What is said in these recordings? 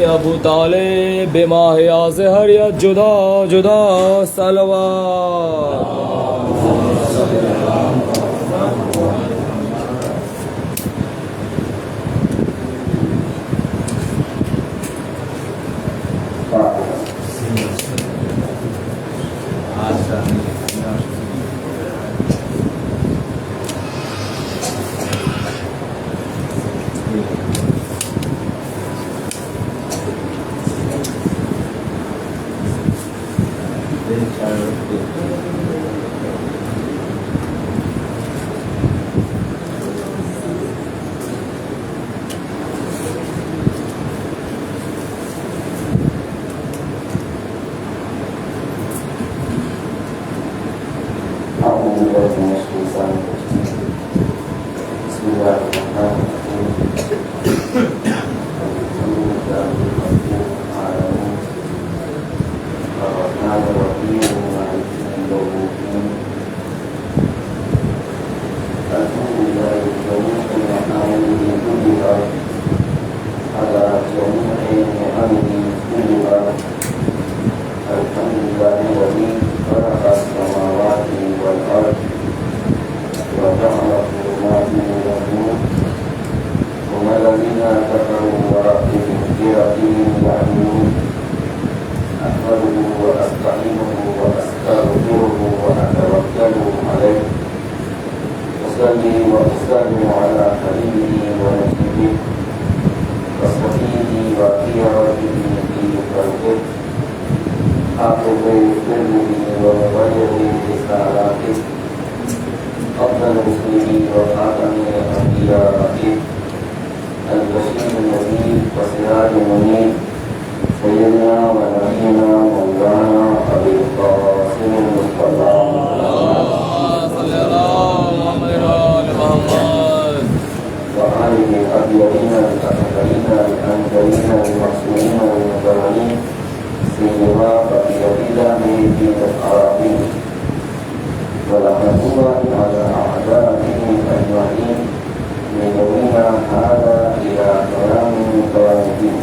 ابو طالب بماہ ازہریت جدا جدا صلوات ولعنتهم على أعدائهم أجمعين من يومنا هذا إلى قيام الدين.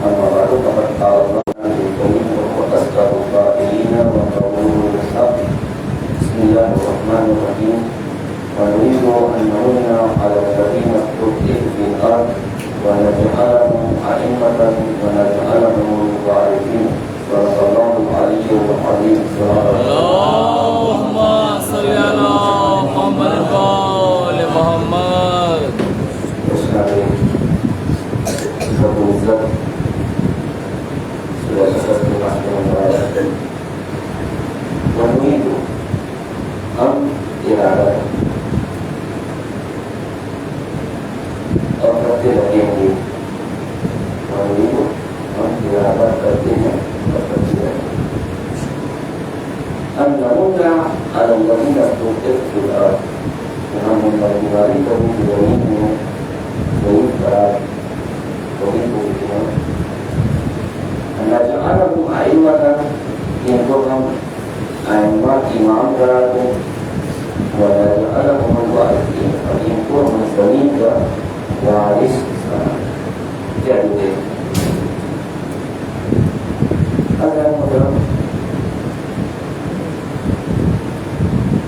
أما بعد فقد قال الله الكريم وأصدق القائلين وقوله الحق. بسم الله الرحمن الرحيم. ونريد أن نمن على الذين استضعفوا في الأرض ونجعلهم أئمة ونجعلهم الوارثين. صدق الله العلي العظيم. اللهم صل على محمد وآل محمد. ونريد أن إرادة اور کرتے رہے گے. ونريد أن إرادة کرتے ہیں اور کرتے رہے گے. أن نمن على الذين استضعفوا في الأرض. ہم مددگاری کریں زمین میں ضرور قرار وہی بولتے ہیں. نجعلهم أئمة ان کو ہم ائمہ امام قرار دیں. ونجعلهم الوارثين اور ان کو ہم زمین کا وارث کیا دیں. اگر مطلب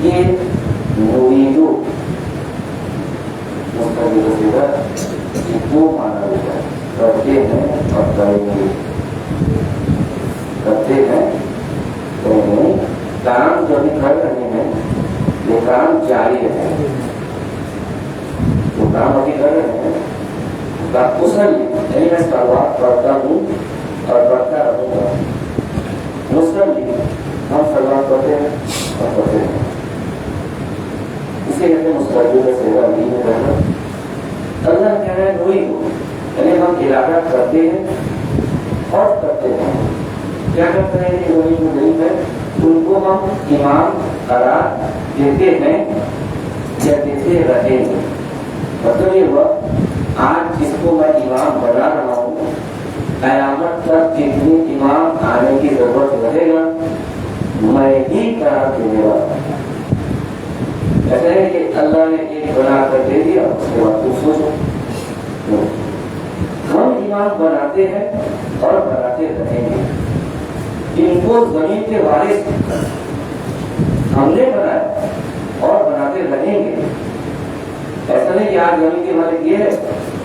یہ نویدو مستقبل صورت یہ دو معنی ہوتا ہے. کرتے ہیں اور کریں گے. کرتے ہیں کام جو بھی کر رہے ہیں یہ کام جاری ہے. جو کام ابھی کر رہے ہیں مسلم یعنی میں سلوات پڑھتا ہوں اور پڑھتا رہوں گا. مسلم ہم سلوات پڑھتے ہیں اور پڑھتے ہیں. اسے کہتے ہیں مستقبل صورت نہیں میں رہنا. اللہ کہہ رہے ہیں وہی ہو یعنی ہم ارادہ کرتے ہیں اور کرتے ہیں. کیا کرتے ہیں کہ وہی جو نہیں ہے ان کو ہم امام قرار دیتے ہیں یا دیتے رہیں گے. مطلب یہ ہوا آج جس کو میں امام بنا رہا ہوں قیامت تک جتنے امام آنے کی ضرورت رہے گا میں ہی قرار دینے والا. ایسا ہے کہ اللہ نے ایک بنا کر دے دیا اس کے بعد تم سوچو. ہم امام بناتے ہیں اور بناتے رہیں گے. ان کو زمین کے وارث ہم نے بنایا اور بناتے رہیں گے. ایسا نہیں کہ آج زمین کے مالک یہ ہے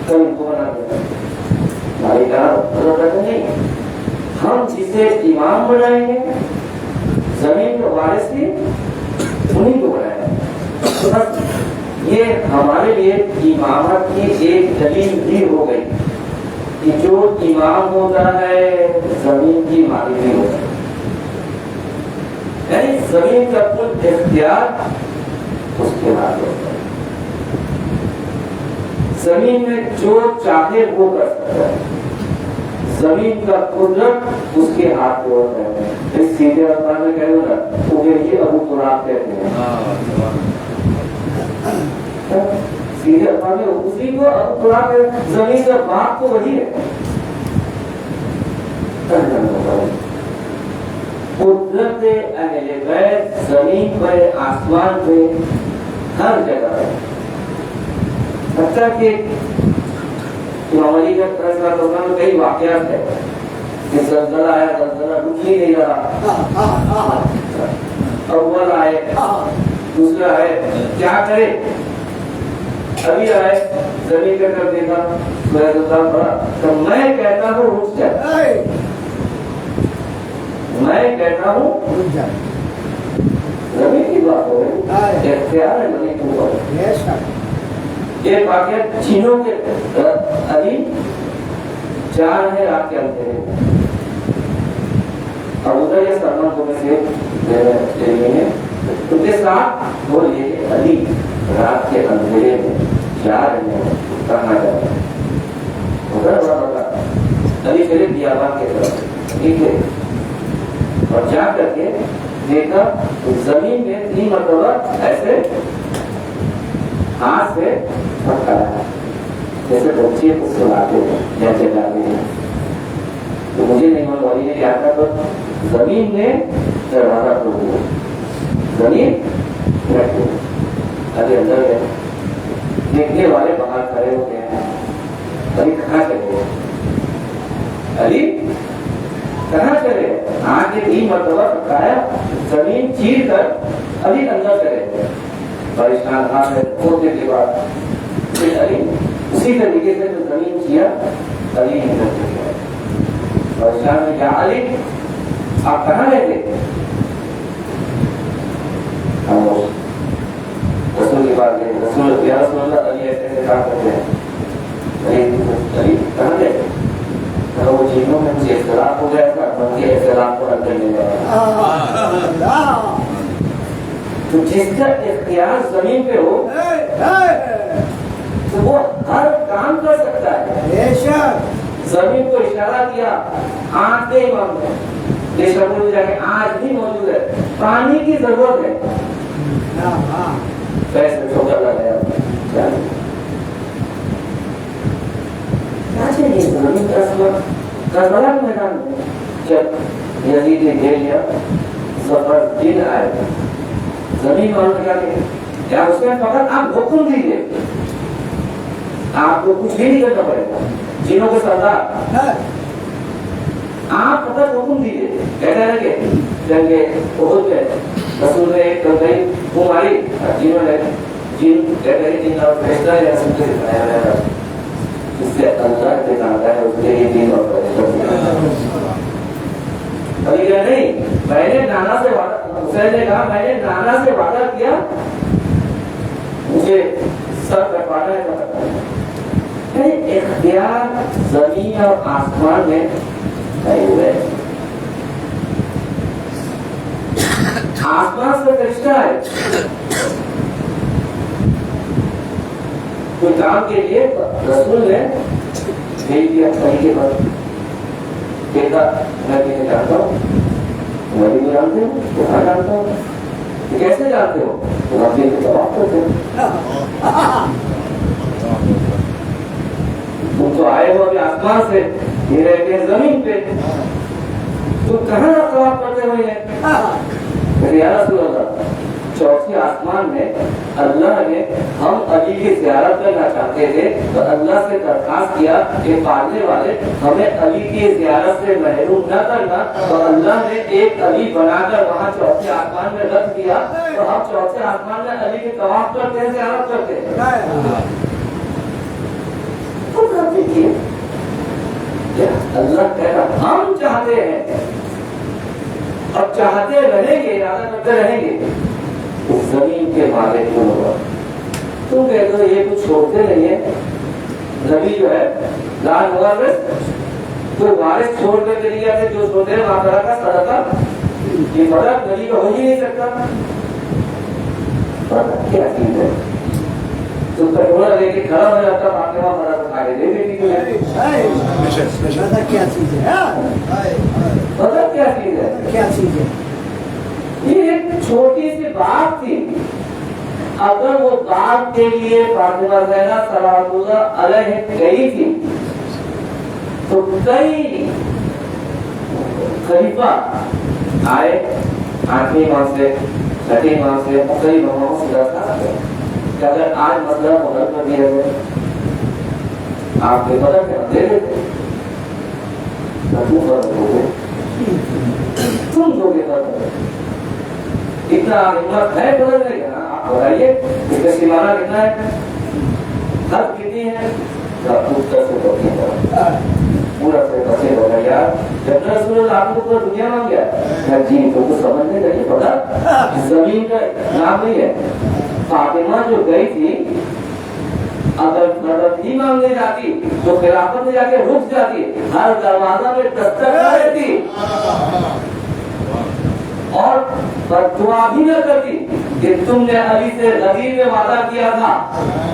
تو ان کو بنا دیں. مالک نہیں. ہم جسے امام بنائیں گے زمین کے وارث بھی انہیں کو بنائیں گے. یہ ہمارے لیے امامت کی ایک دلیل بھی ہو گئی کہ جو امام ہوتا ہے زمین کی مالک بھی ہوتا ہے. یعنی زمین کا کل اختیار اس کے ہاتھ ہوتا ہے. زمین میں جو چاہے وہ کر سکتا ہے. زمین کا قدرت اس کے ہاتھ میں ہوتا ہے. اس سیدھے الفاظ میں کہہ دو نا وہ یہ ابو تراب کہتے ہیں. سیدھے الفاظ میں اسی کو ابو تراب زمین کا باپ تو وہی ہے. قدرت اہل بیت زمین پہ آسمان پہ ہر جگہ ہے. حتیٰ کہ امام علی کا میں کئی واقعات ہے کہ زلزلہ آیا زلزلہ رک ہی نہیں رہا. اول آئے دوسرا آئے کیا کرے. ابھی آئے زمین کا کر دیکھا تو میں کہتا ہوں رک جائے. میں کہتا ہوں زمین کی بات ہو رہی اختیار ہے زمین کو. ایک واقعہ چینوں کے ابھی 4 ہے رات کے اندھیرے اور ادھر یہ سلمان کو میں سے ان کے ساتھ بولیے علی رات کے اندھیرے میں جا رہے ہیں کہاں جا رہے ہیں. ادھر بڑا علی چلے بیابان کے طرف ٹھیک ہے اور جا کر کے دیکھا زمین میں 3 مرتبہ ایسے ہاتھ سے پکڑا ہے جیسے بچے کو سلاتے ہیں یا چلاتے ہیں. تو مجھے نہیں معلوم علی نے کیا تھا تو زمین نے دروازہ کھول دیا. زمین رکھو. ابھی اندر گئے, دیکھنے والے باہر کھڑے ہو گئے ہیں. ابھی کہاں چلے گئے, ابھی کہاں چلے گئے؟ آج یہ 3 مرتبہ بتایا, زمین چیر کر ابھی اندر چلے گئے. پریشان ہاتھ میں ہونے کے بعد پھر ابھی اسی طریقے سے جو زمین کیا ابھی اندر چلے گئے. پریشان میں کیا علی آپ کہاں گئے تھے؟ رسول کی بات ہے, رسول یا رسول اللہ علی ایسے ایسے کام کرتے ہیں. علی کہاں گئے تھے؟ وہ چیزوں میں مجھے اختلاف ہو گیا تھا, ان کے اختلاف کو حل کرنے گیا. تو جس کا اختیار زمین پہ ہو تو وہ ہر کام کر سکتا ہے. زمین کو اشارہ کیا, آنکھ نہیں بند ہے, یہ شبول جا کے آج بھی موجود ہے. پانی کی ضرورت ہے, پیسے ٹھوکر لگایا. زمین کا سبب کربلا کے میدان میں جب یزید نے گھیر لیا, زبر دن آئے, زمین والوں نے کیا کیا اس میں فقط آپ حکم دیجیے, آپ کو کچھ بھی نہیں کرنا پڑے گا. جنوں کے سردار آپ فقط حکم دیجیے. کہتے ہیں کہ جنگ احد میں رسول نے ایک گئی وہ ماری, جنہوں نے جن کہتے ہیں جن کا فیصلہ یا سب سے دکھایا گیا اس سے اللہ کے جانتا ہے اس کے لیے دین اور ابھی کہ نہیں, میں نے نانا سے وعدہ, حسین نے کہا میں نے نانا سے وعدہ کیا مجھے سر کٹوانا ہے. اختیار زمین اور آسمان میں نہیں ہوئے. آسمان سے فرشتہ ہے, کوئی کام کے لیے رسول نے بھیج دیا طریقے پر. دیکھا میں نہیں جانتا ہوں, میں بھی نہیں جانتے ہوں, کہاں جانتا ہوں, کیسے جانتے ہو؟ تو آپ یہ جواب کرتے ہو. تم تو آئے ہو ابھی آسمان سے, یہ رہتے ہیں زمین پہ, تم کہاں جواب کرتے ہوئے ہیں؟ یا رسول اللہ, چوتھی آسمان میں اللہ نے ہم علی کی زیارت کرنا چاہتے تھے تو اللہ سے درخواست کیا کہ پالنے والے ہمیں علی کی زیارت سے محروم نہ کرنا, تو اللہ نے ایک علی بنا کر وہاں چوتھے آسمان میں رکھ دیا. تو ہم چوتھے آسمان میں علی کے طواف کرتے ہیں, زیارت کرتے ہیں. اللہ کہہ رہا ہم چاہتے ہیں اور چاہتے رہیں گے, ارادہ کرتے رہیں گے. زمین کے مالک کیوں ہوگا؟ تم کہتے ہو یہ کچھ چھوڑتے نہیں ہے. نبی جو ہے لال وارث, تو وارث چھوڑ کر چلی جاتے جو چھوڑتے ہیں وہاں کا صدقہ, یہ فرق نبی کا ہو ہی نہیں سکتا. کیا چیز ہے؟ تم کا ٹوڑا لے کے کھڑا ہو جاتا, فاطمہ فرق کھا کے دے دیتی کیا چیز ہے, مطلب کیا چیز ہے, کیا چیز ہے. یہ ایک چھوٹی سی بات تھی. اگر وہ بات کے لیے فاطمہ زینب صلوات اللہ علیہ گئی تھی تو کئی خلیفہ آئے, 8ویں ماہ سے 6ویں ماہ سے کئی ماہوں سے درخواست ہے کہ اگر آج مسئلہ مدد کر دیا جائے آپ کے مدد میں دے دیتے, تم دو گے اتنا ہمت ہے بدلنے کا. آپ بتائیے اس کا سیمانہ کتنا ہے, حد کتنی ہے, پورا سے پسے ہوگا یار. جب رسول اللہ آپ کو پورا دنیا مانگ گیا جی, تو کچھ سمجھنے کا یہ پتا زمین کا نام نہیں ہے. فاطمہ جو گئی تھی اگر مدد ہی مانگنے جاتی تو خلافت میں جا کے رک جاتی, ہر دروازہ میں دستک نہ رہتی اور دعا بھی نہ کرتی کہ تم نے علی سے غدیر میں وعدہ کیا تھا,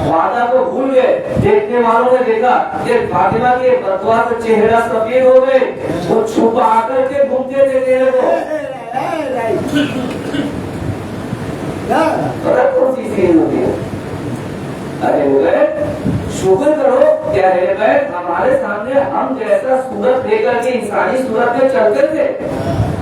وعدہ کو بھول گئے. دیکھنے والوں نے دیکھا کہ فاطمہ کے بددعا سے چہرہ سفید ہو گئے, وہ چھپا کر کے گھومتے تھے چہرے کو. کون سی چیز ہوتی ہے؟ ارے وہ شکر کرو کہ اہل بیت ہمارے سامنے ہم جیسا صورت دے کر کے انسانی صورت میں چلتے تھے,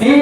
3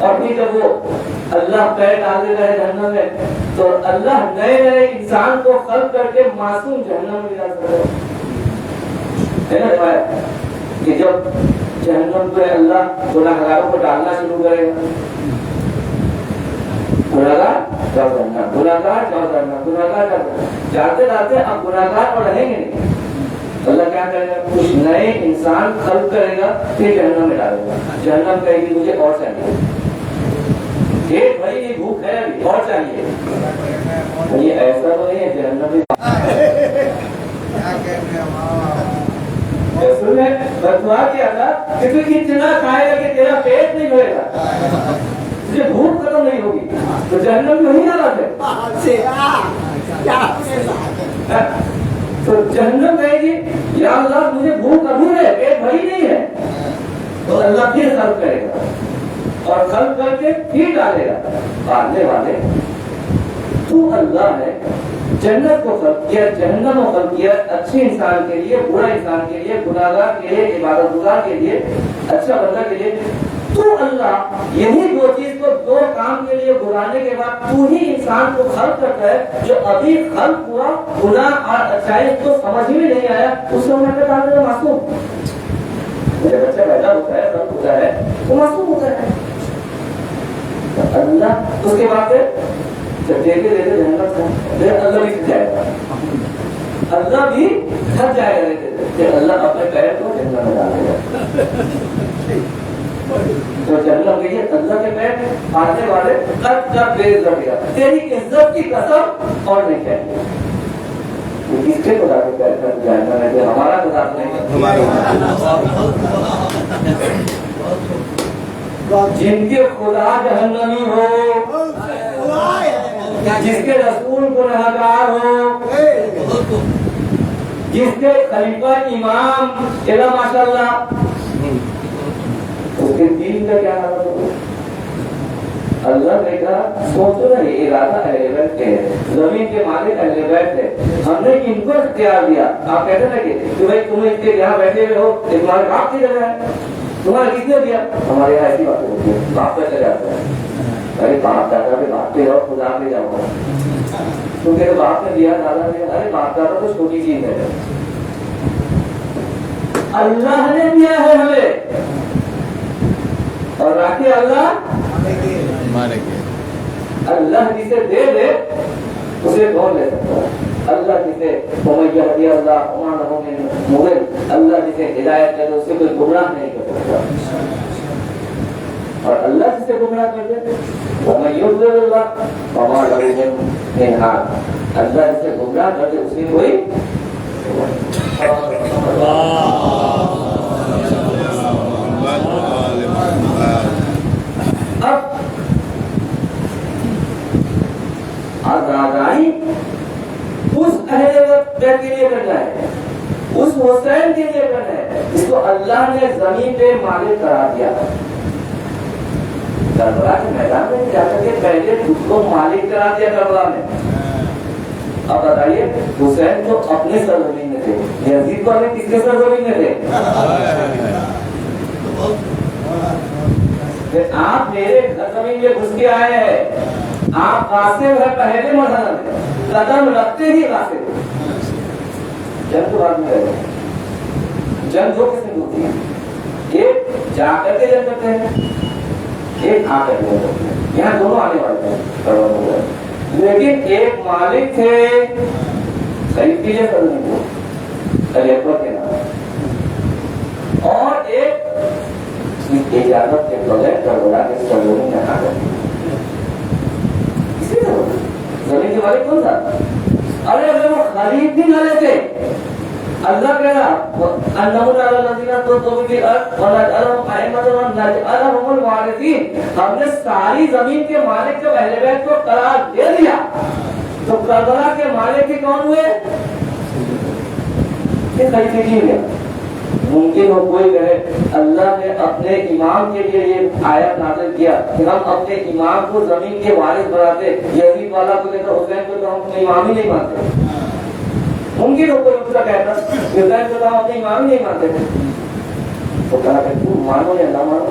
اور پھر جب وہ اللہ پیر ڈال دیتا ہے جہنم میں تو اللہ نئے نئے انسان کو خلق کر کے معصوم جہنم میں ڈال سکتا ہے نا روایت کہ جب جہنم پہ اللہ گناہگاروں کو ڈالنا شروع کرے گا، گناہگار جاؤ جہنم، گناہگار جاؤ جہنم، گناہگار جاؤ جہنم، جاتے جاتے اب گناہگار اور رہیں گے نہیں، اللہ کیا کرے گا، کچھ نئے انسان خلق کرے گا پھر جہنم میں ڈالے گا، جہنم کہے گی مجھے اور چاہیے، پیٹ بھری نہیں، بھوک ہے ابھی اور چاہیے، یہ ایسا تو نہیں ہے جہنم میں رسول نے بتوا کیا تھا کہ تو اتنا کھائے گا کہ تیرا پیٹ نہیں بھرے گا، تجھے بھوک ختم نہیں ہوگی، تو جہنم میں وہی حالت ہے، تو جہنم کہے گی یا اللہ مجھے بھوک ابھی ہے، پیٹ بھری نہیں ہے، تو اللہ پھر خلق کرے گا اور خلق کر کے پھر ڈالے گا، ڈالنے والے تو اللہ ہے، جنت کو خلق کیا، جہنم کو خلق کیا، اچھے انسان کے لیے، برا انسان کے لیے، گناہگار کے لیے، عبادت گزار کے لیے، اچھا بندہ کے لیے، تو اللہ یہی دو چیز کو دو کام کے لیے بلانے کے بعد تو ہی انسان کو خلق کرتا ہے، جو ابھی خلق ہوا گناہ اور اچھائی کو سمجھ میں نہیں آیا اس کو میں کہتا ہوں معصوم، میرے بچہ پیدا ہوتا ہے خلق ہوتا ہے وہ معصوم ہوتا ہے، اللہ اس کے بعد جب دیکھتے دیکھتے جہنم سے اللہ بھی تھک جائے گا، اللہ بھی تھک جائے گا، دیکھتے اللہ اپنے پیر کو جہنم میں ڈالے گا، تو جہنم کے لیے اللہ کے پیر آنے والے تک جب بے عزت گیا، تیری عزت کی قسم اور نہیں کہیں کس کے خدا کے پیر کر جہنم ہے کہ ہمارا خدا نہیں، جن کے خدا جہنمی ہو، جس کے رسول گنہگار ہو، جس کے خلیفہ امام ماشاء اللہ، اس کے دین کا کیا حالت ہوگا؟ اللہ نے کہا سوچو نا، یہ ارادہ اہل بیت کے ہے، زمین کے مالک اہل بیت ہے، ہم نے ان کو اختیار دیا، آپ کہتے ہیں کہ بھائی تم اس کے یہاں بیٹھے ہوئے ہو، تمہارے باپ کی جگہ ہے، تمہارا کس نے دیا؟ ہمارے یہاں ایسی باتیں ہوتی ہیں، باپ پہ چلے جاتے ہیں، ارے باپ دادا پہ باپ پہ جاؤ، خدا پہ جاؤ، کیونکہ باپ نے دیا دادا نے، ارے باپ دادا تو چھوٹی چیز ہے، اللہ نے دیا ہے ہمیں، اور راکھی اللہ اللہ جسے دے دے اسے کون لے سکتا ہے؟ اللہ جسے اللہ جسے ہدایت کرے اسے کوئی گمراہ نہیں کر سکتا، اور اللہ جسے گمراہ کر دے اللہ جسے گمراہ کر دے اسے کوئی اب آزادائی اس اہل بیت کے لیے کرنا ہے، اس حسین کے لیے کرنا ہے، اس کو اللہ نے زمین پہ مالک قرار دیا، کربلا کے میدان میں جا کر کے پہلے خود کو مالک قرار دیا کربلا میں۔ اب بتائیے حسین تو اپنے سرزمین میں تھے، یزید والے کس کے سرزمین میں تھے؟ آپ میرے زمین میں گھس کے آئے ہیں، آپ قاسم ہے پہلے مرحلہ میں، قدم رکھتے ہی قاسم، جنگ تو بعد میں رہے گا، جنگ دو قسم ہوتی ہے، ایک جا کر کے جنگ کرتے ہیں، ایک آ کر کے جنگ کرتے ہیں، یہاں دونوں آنے والے ہیں، لیکن ایک مالک تھے خرید کیجیے سرزمین کو خلیفہ کے نام، اور ایک اجازت کے بغیر کربلا کے سرزمین میں آ کر زمین کے مالک کون تھا؟ ارے اگر وہ خرید بھی نہ لیتے، اللہ کہہ رہا ہم نے ساری زمین کے مالک جب اہل بیت کو قرار دے دیا تو کربلا کے مالک کے کون ہوئے؟ ممکن ہو کوئی کہے اللہ نے اپنے امام کے لیے یہ آیت نازل کیا کہ ہم اپنے امام کو زمین کے وارث بناتے، یزید والا کو کہتا حسین کو تو ہم اپنے امام ہی نہیں مانتے، ممکن ہو کوئی دوسرا کہتا حسین کو تو ہم اپنے امام ہی نہیں مانتے، تو کہا کہ تم مانو یا نہ مانو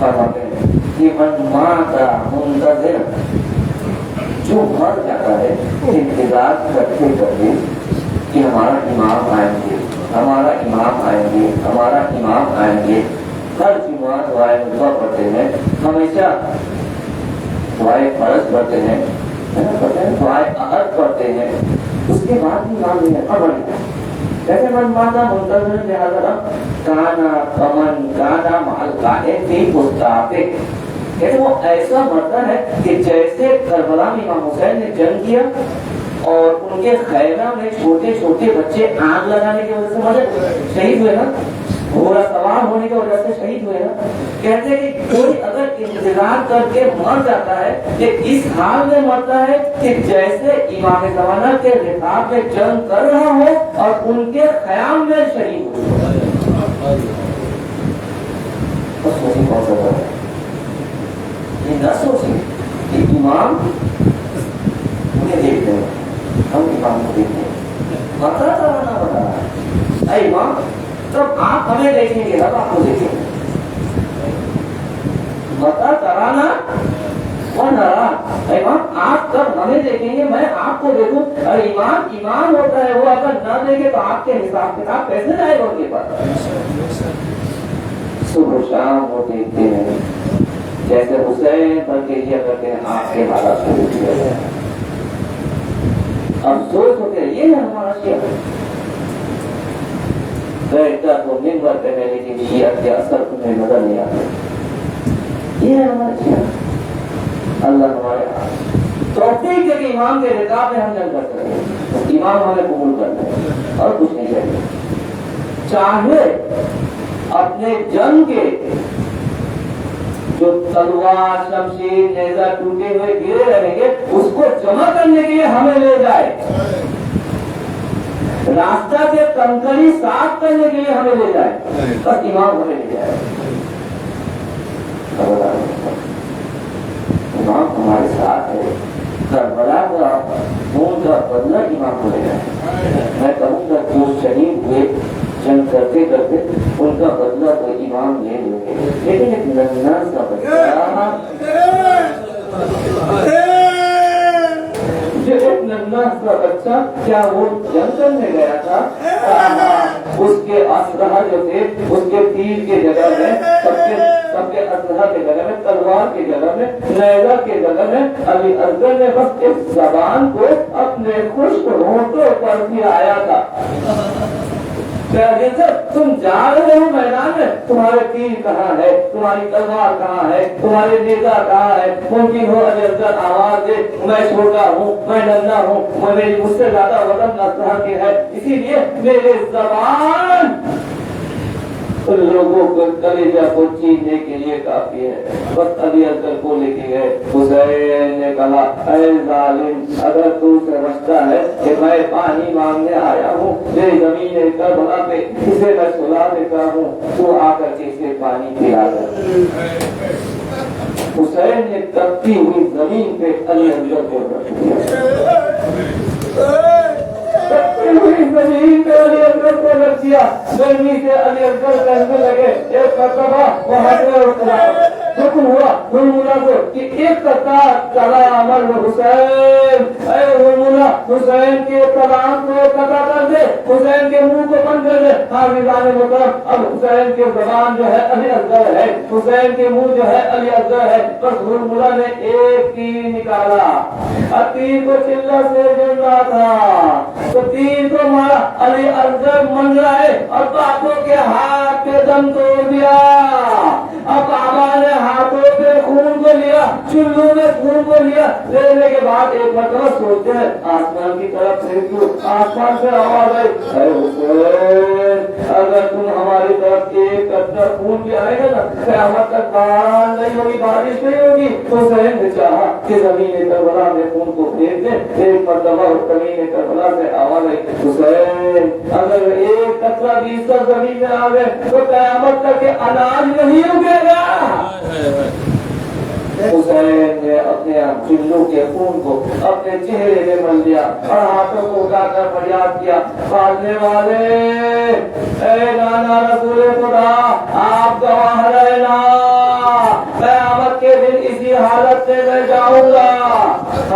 فرماتے ہیں کہ من مات منتظر، جو مر جاتا ہے انتظار کرتے کرتے کہ ہمارا امام آئیں گے، ہمارا امام آئیں گے، ہمارا امام آئیں گے، ہر جمعہ دعائیں دعا پڑھتے ہیں، ہمیشہ دعائیں فرض پڑھتے ہیں، دعائیں احد پڑھتے ہیں، اس کے بعد بھی امام نہیں ہے، خبر نہیں جیسے من مانا منتظر لہذا کانا کمن کانا مال کانے فی مستعفے، یعنی وہ ایسا مرتا ہے کہ جیسے کربلا میں امام حسین نے جنگ کیا اور ان کے خیمہ میں چھوٹے چھوٹے بچے آگ لگانے کی وجہ سے مرے، شہید ہوئے نا، گھوڑا سوار ہونے کی وجہ سے شہید ہوئے نا، کہتے ہیں کہ کوئی اگر انتظار کر کے مر جاتا ہے کہ اس حال میں مرتا ہے کہ جیسے امام زمانہ کے رکاب میں جنگ کر رہا ہو اور ان کے خیام میں شہید ہو، بس وہی کون سا ہے، یہ نہ سوچیں کہ امام انہیں دیکھتے ہیں، ہم امام کو دیکھتے ہیں، مرتا چلانا پڑ رہا ہے، اے امام تب آپ ہمیں دیکھیں گے، اب آپ کو دیکھیں گے، متا ترانا و نرا، امام آپ کب ہمیں دیکھیں گے، میں آپ کو دیکھوں، اور امام امام ہوتا ہے، وہ اگر نہ دیکھے تو آپ کے حساب کتاب کیسے جائے گا ان کے پاس؟ صبح شام وہ دیکھتے ہیں، جیسے حسین پر کیا کرتے ہیں، آپ کے حالات کو دیکھتے ہیں، افسوس ہوتے ہیں، یہ ہے ہمارا شیعہ، بیٹھتا تو منبر پہ ہے لیکن شیعہ کے اثر تمہیں نظر نہیں آتا، یہ ہے ہمارا شیعہ۔ اللہ ہمارے توفیق دے کہ امام کے رکاب میں ہم جنگ کر سکیں، امام ہمیں قبول کرنا ہے اور کچھ نہیں چاہیے، چاہے اپنے جنگ کے جو تلوار شمشیر نیزہ ٹوٹے ہوئے گرے رہیں گے اس کو جمع کرنے کے لیے ہمیں لے جائے، راستہ سے کنکری صاف کرنے کے لیے ہمیں لے جائے، بس امام ہمیں لے جائے، امام ہمارے ساتھ ہے، کربلا کا خون کا بدلہ امام کو لے جائے، میں کہوں گا جو شہید ہوئے جنگ کرتے کرتے ان کا بدلہ تو امام لے لیں گے، لیکن ایک ننھا سا بچہ، ایک ننھا سا بچہ کیا وہ جنگ کرنے گیا تھا؟ اس کے اسلحہ جو تھے اس کے تیر کے جگہ میں سب کے اسلحہ کے جگہ میں تلوار کے جگہ میں نیزہ کے جگہ میں علی اصغر نے بس اس زبان کو اپنے خشک ہونٹوں پر بھی آیا تھا، تم جا رہے ہو میدان میں، تمہارے تیر کہاں ہے، تمہاری تلوار کہاں ہے، تمہارے نیزہ کہاں ہے؟ ممکن ہو علی اصغر آواز دے، میں چھوٹا ہوں، میں ننھا ہوں، میری مجھ سے زیادہ وزن اسلحہ کے ہے، اسی لیے میرے زبان ان لوگوں کو کلیجہ کو چیننے کے لیے کافی ہے، بس علی اصغر کو لے کے گئے، حسین نے کہا اے ظالم اگر تو سمجھتا ہے کہ میں پانی مانگنے آیا ہوں، یہ زمین کربلا پہ اسے میں سلا دیتا ہوں، تو آ کر کے اسے پانی پلا دے۔ حسین نے تپتی ہوئی زمین پہ علی اصغر کو رکھ دیا، زمین پہ علی اصغر کو رکھ دیا، گرمی سے علی اصغر کہنے لگے ایک مرتبہ وہاں سے حکم ہوا ہرمولا کو کہ ایک قطار چلا عمل حسین، اے ہرمولا حسین کے کلام کو قطع کر دے، حسین کے منہ کو بند کر دے، حافظان محترم اب حسین کے زبان جو ہے علی اصغر ہے، حسین کے منہ جو ہے علی اصغر ہے، بس ہرمولا نے ایک تیر نکالا، تیر کو چلہ سے جڑنا تھا تو تیر کو مارا، علی اصغر منڈرا ہے اور بابوں کے ہاتھ پہ دم توڑ دیا، اب بابا نے ہاتھوں پہ خون کو لیا، چلو میں خون کو لیا، لینے کے بعد ایک مرتبہ سوچتے ہیں آسمان کی طرف سے کیوں، آسمان سے آواز آئی اے حسین اگر تم ہماری طرف ایک قطرہ خون بھی آئے گا نا قیامت تک باران نہیں ہوگی، بارش نہیں ہوگی۔ حسین نے چاہا کہ زمین کربلا میں خون کو پھینک دیں، ایک مرتبہ زمین کربلا سے آواز آئی حسین اگر ایک قطرہ بھی اس زمین میں آ گئے تو قیامت تک اناج نہیں اگے گا۔ حسین نے اپنے چلو کے خون کو اپنے چہرے میں مل دیا اور ہاتھوں کو اٹھا کر فریاد کیا پالنے والے اے نانا رسول خدا آپ گواہ رہنا،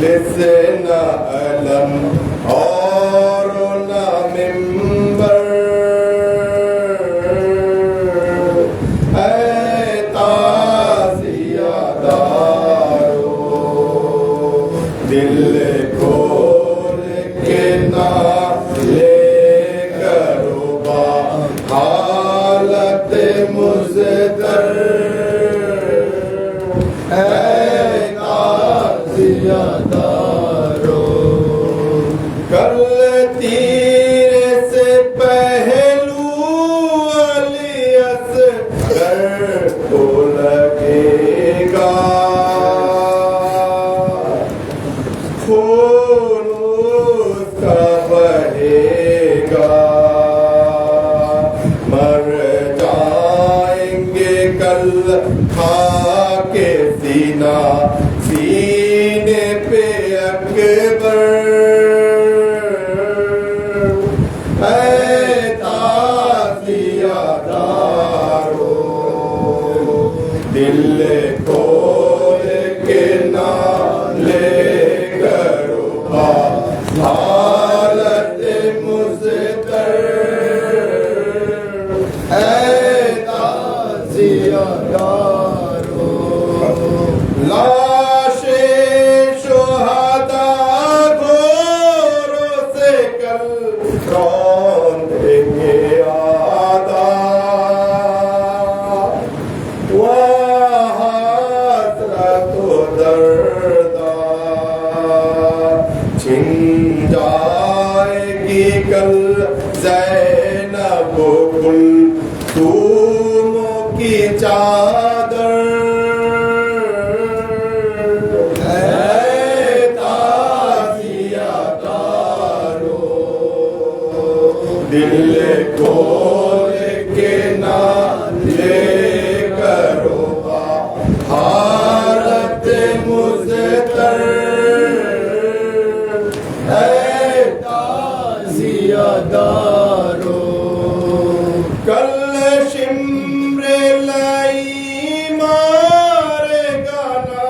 لسنا علم اور نہ منبر، اے تعزیہ دارو دل کھول کے نہ لے کرو با حالت مزدر، کل تیر سے پہلو علی اصغر کو لگے گا، خون اس کا بہے گا، مر جائیں گے کل کھا کے سینہ سینے پہ اکبر، اے تعزیہ دارو دل کھول کے نہ لے کرو حالت مزدر، اے تعزیہ دارو لاشیں شہداء گھوڑوں سے کل روندیں گے آدھا، وحسرت و دردہ چھن جائے گی کل زینب و کلثوموں کی چادر، دل کھول کے نہ لے کرو حالت مزدر، اے تعزیہ دارو کل شمر لائی مارے گانا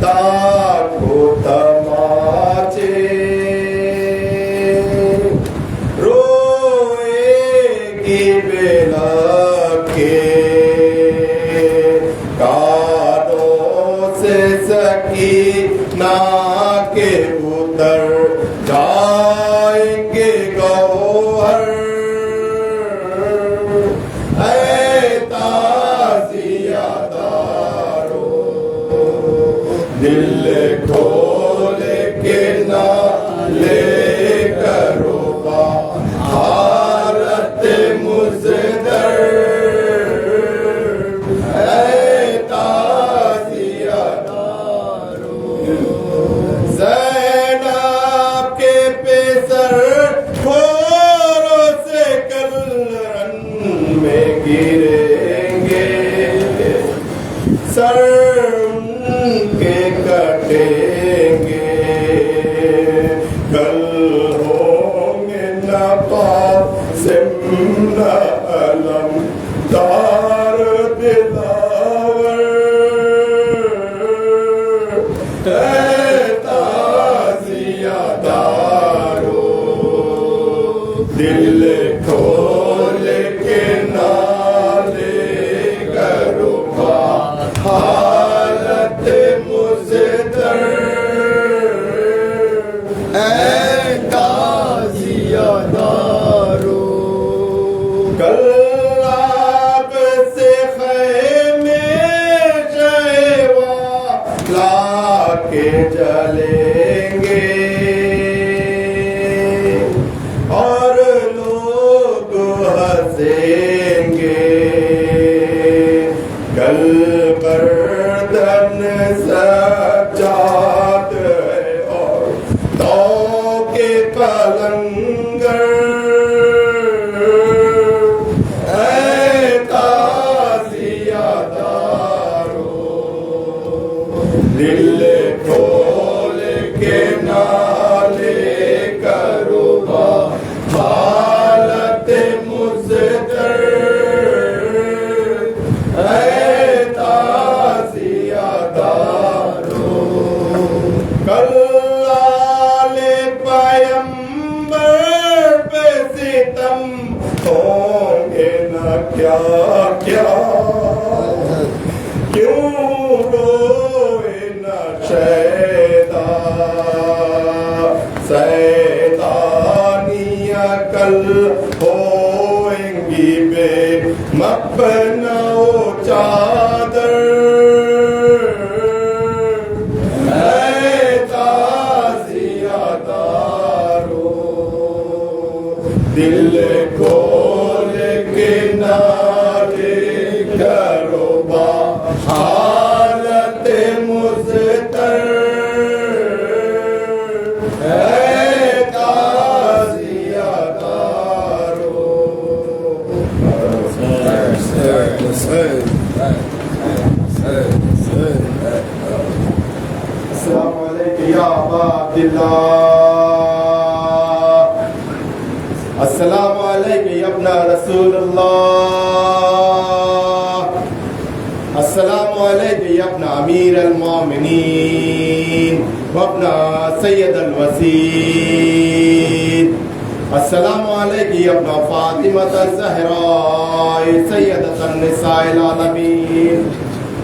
دار کو تماچے، بیلا کے کانوں سے سکینہ کے اتر جائیں گے گوہر، اے تعزیہ دارو دل کھول کے نہ لے کرو حالت مزدر، اے تعزیہ دارو زینب کے پیسر کھوروں سے کل رن میں گریں گے، سر ان کے کٹیں گے، کل ہوں گے نہ قاسم نہ علم دار دلاور، اے تعزیہ دارو دل کھول کے نہ لے کرو حالت مزدر، اے تعزیہ دارو کل آگ سے خیمے شیوا لا کے جلیں گے، اور لوگ ہنسیں گے، کل گردن سجاد ہے اور تو کے پلنگر، اے تعزیہ دارو دل کھول کے نہ لے کرو حالت مزدر، اے تعزیہ دارو کل یا عبداللہ السلام علیکم یا ابن رسول اللہ السلام علیکم یا ابن امیر المومنین وابن سید الوسید السلام علیکم یا ابن فاطمة الزہراء سیدۃ النساء العالمین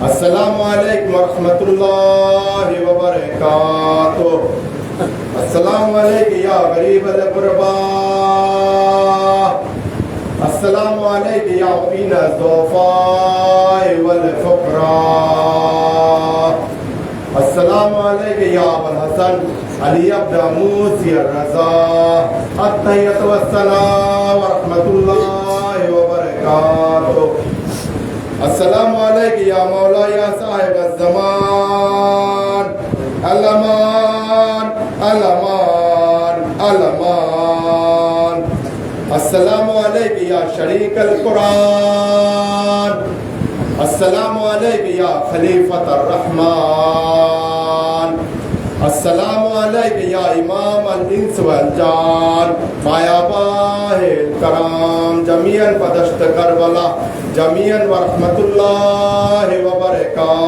السلام علیکم ورحمۃ اللہ وبرکاتہ السلام علیکم یا غریب الغرباء السلام علیکم یا معین الضعفاء والفقراء السلام علیکم یا ابو الحسن علی ابن موسی الرضا التحیۃ والثناء ورحمۃ اللہ وبرکاتہ السلام علیکم یا مولا یا صاحب الزمان الامان الامان الامان السلام علیکم یا شریک القرآن السلام علیکم یا خلیفۃ الرحمن السلام علیکم یا امام الانس والجان مایاباہ الکرام جمیعاً بدشت کربلا جمیعاً ورحمۃ اللہ وبرکاتہ